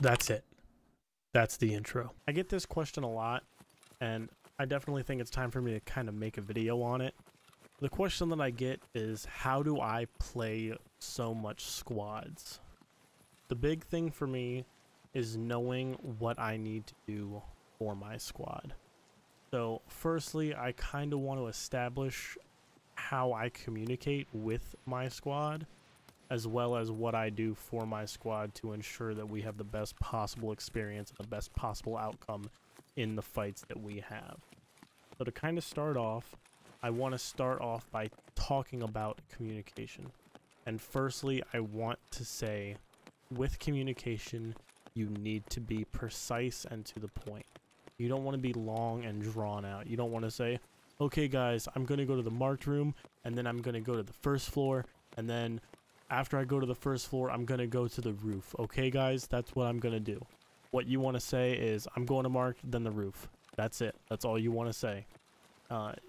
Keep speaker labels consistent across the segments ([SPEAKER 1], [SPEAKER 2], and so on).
[SPEAKER 1] That's it. That's the intro. I get this question a lot, and I definitely think it's time for me to kind of make a video on it. The question that I get is, how do I play so much squads? The big thing for me is knowing what I need to do for my squad. So firstly, I kind of want to establish how I communicate with my squad, as well as what I do for my squad to ensure that we have the best possible experience and the best possible outcome in the fights that we have. So to kind of start off, I want to start off by talking about communication. And firstly, I want to say, with communication, you need to be precise and to the point. You don't want to be long and drawn out. You don't want to say, okay guys, I'm going to go to the marked room, and then I'm going to go to the first floor, and then after I go to the first floor, I'm going to go to the roof. Okay guys, that's what I'm going to do. What you want to say is, I'm going to marked, then the roof. That's it. That's all you want to say.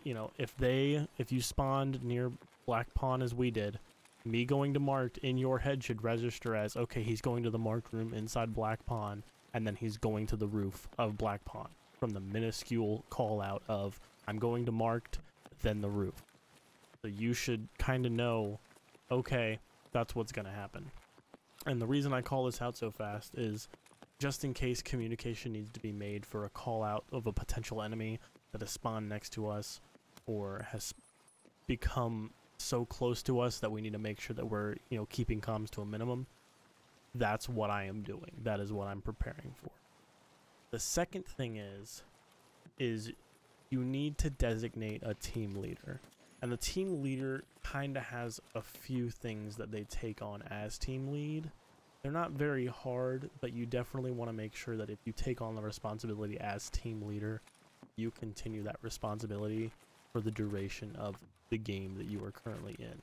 [SPEAKER 1] You know, if you spawned near Black Pawn as we did, me going to marked in your head should register as, okay, he's going to the marked room inside Black Pawn, and then he's going to the roof of Black Pawn, from the minuscule call out of, I'm going to marked, then the roof. So you should kind of know, okay, that's what's going to happen. And the reason I call this out so fast is just in case communication needs to be made for a call out of a potential enemy that has spawned next to us or has become so close to us that we need to make sure that we're, you know, keeping comms to a minimum. That's what I am doing. That is what I'm preparing for. The second thing is you need to designate a team leader. And the team leader kind of has a few things that they take on as team lead. They're not very hard, but you definitely want to make sure that if you take on the responsibility as team leader, you continue that responsibility for the duration of the game that you are currently in.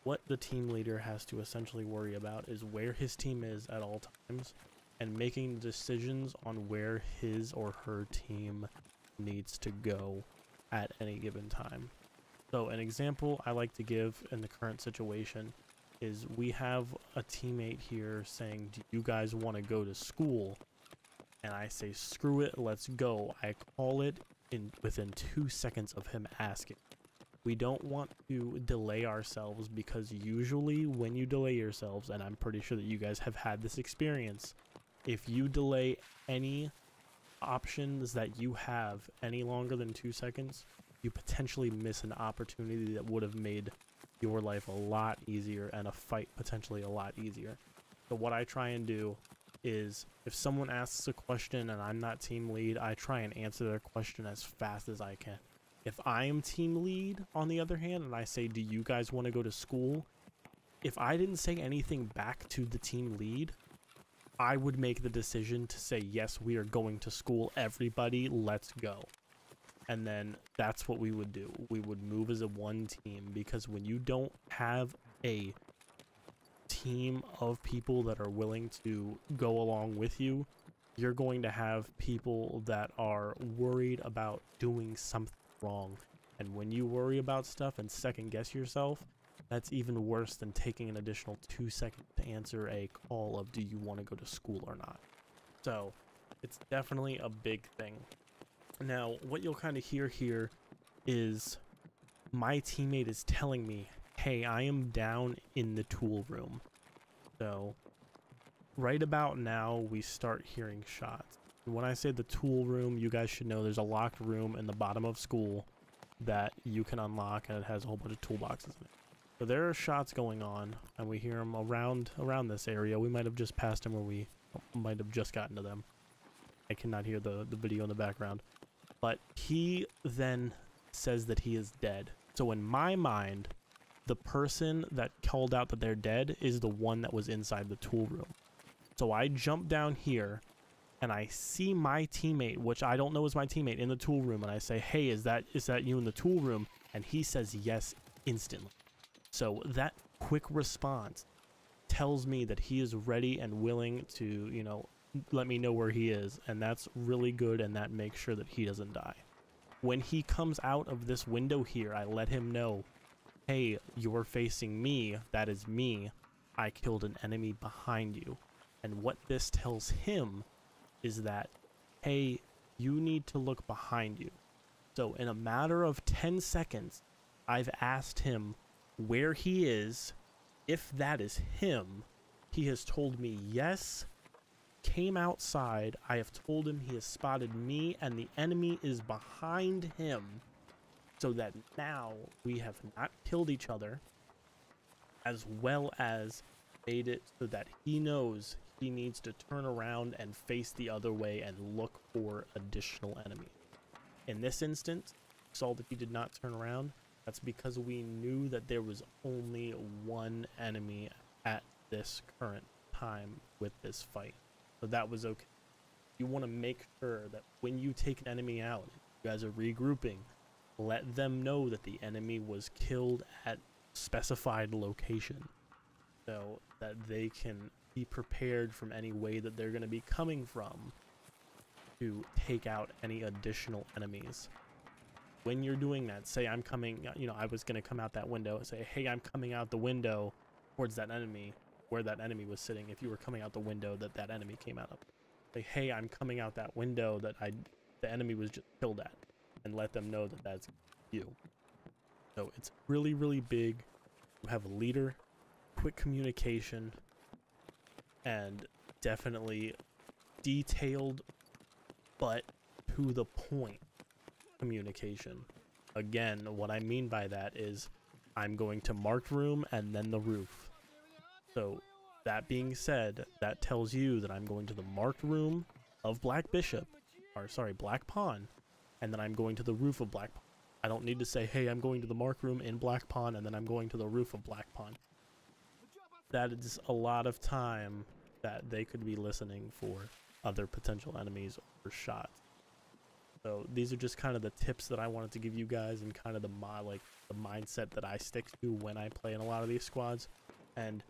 [SPEAKER 1] What the team leader has to essentially worry about is where his team is at all times and making decisions on where his or her team needs to go at any given time. So an example I like to give in the current situation is we have a teammate here saying, do you guys want to go to school? And I say, screw it, let's go. I call it within 2 seconds of him asking. We don't want to delay ourselves, because usually when you delay yourselves, and I'm pretty sure that you guys have had this experience, if you delay any options that you have any longer than 2 seconds, you potentially miss an opportunity that would have made your life a lot easier and a fight potentially a lot easier. So what I try and do is, if someone asks a question and I'm not team lead, I try and answer their question as fast as I can. If I am team lead, on the other hand, and I say, do you guys want to go to school? If I didn't say anything back to the team lead, I would make the decision to say, yes, we are going to school, everybody, let's go. And then that's what we would do. We would move as a one team, because when you don't have a team of people that are willing to go along with you, you're going to have people that are worried about doing something wrong. And when you worry about stuff and second guess yourself, that's even worse than taking an additional 2 seconds to answer a call of, do you want to go to school or not? So it's definitely a big thing. Now, what you'll kind of hear here is my teammate is telling me, hey, I am down in the tool room. So right about now, we start hearing shots. When I say the tool room, you guys should know there's a locked room in the bottom of school that you can unlock, and it has a whole bunch of toolboxes in it. So there are shots going on, and we hear them around this area. We might have just passed them, or we might have just gotten to them. I cannot hear the video in the background. But he then says that he is dead. So in my mind, the person that called out that they're dead is the one that was inside the tool room. So I jump down here, and I see my teammate, which I don't know is my teammate, in the tool room, and I say, hey, is that you in the tool room? And he says yes instantly. So that quick response tells me that he is ready and willing to, you know, let me know where he is, and that's really good, and that makes sure that he doesn't die. When he comes out of this window here, I let him know, hey, you're facing me, that is me, I killed an enemy behind you. And what this tells him is that, hey, you need to look behind you. So in a matter of 10 seconds, I've asked him where he is. If that is him, he has told me yes, came outside. I have told him he has spotted me and the enemy is behind him, so that now we have not killed each other, as well as made it so that he knows he needs to turn around and face the other way and look for additional enemies. In this instance, saw that he did not turn around. That's because we knew that there was only one enemy at this current time with this fight. So that was okay. You want to make sure that when you take an enemy out, you guys are regrouping, let them know that the enemy was killed at specified location, so that they can be prepared from any way that they're going to be coming from to take out any additional enemies. When you're doing that, say I'm coming, I was going to come out that window and say, hey, I'm coming out the window towards that enemy, where that enemy was sitting. If you were coming out the window that enemy came out of, say, hey, I'm coming out that window that the enemy was just killed at, and let them know that that's you. So it's really, really big to have a leader, quick communication, and definitely detailed but to the point communication. Again, what I mean by that is I'm going to marked room and then the roof. So that being said, that tells you that I'm going to the marked room of Black Pawn, and then I'm going to the roof of Black Pawn. I don't need to say, hey, I'm going to the marked room in Black Pawn and then I'm going to the roof of Black Pawn. That is a lot of time that they could be listening for other potential enemies or shots. So these are just kind of the tips that I wanted to give you guys, and kind of the mindset that I stick to when I play in a lot of these squads. And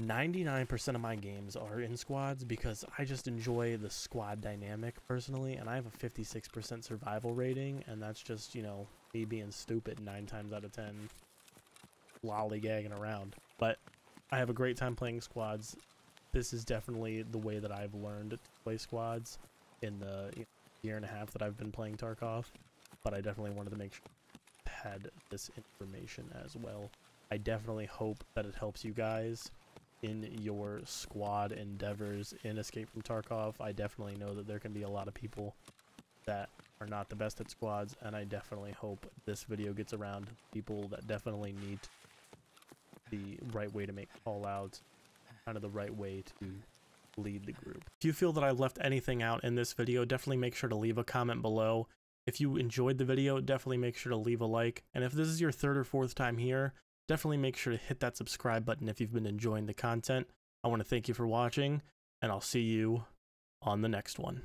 [SPEAKER 1] 99% of my games are in squads because I just enjoy the squad dynamic personally, and I have a 56% survival rating, and that's just, me being stupid 9 times out of 10, lollygagging around. But I have a great time playing squads. This is definitely the way that I've learned to play squads in the year and a half that I've been playing Tarkov, but I definitely wanted to make sure I had this information as well. I definitely hope that it helps you guys in your squad endeavors in Escape from Tarkov. I definitely know that there can be a lot of people that are not the best at squads, and I definitely hope this video gets around people that definitely need the right way to make call-outs, kind of the right way to lead the group. If you feel that I left anything out in this video, definitely make sure to leave a comment below. If you enjoyed the video, definitely make sure to leave a like. And if this is your 3rd or 4th time here, definitely make sure to hit that subscribe button if you've been enjoying the content. I want to thank you for watching, and I'll see you on the next one.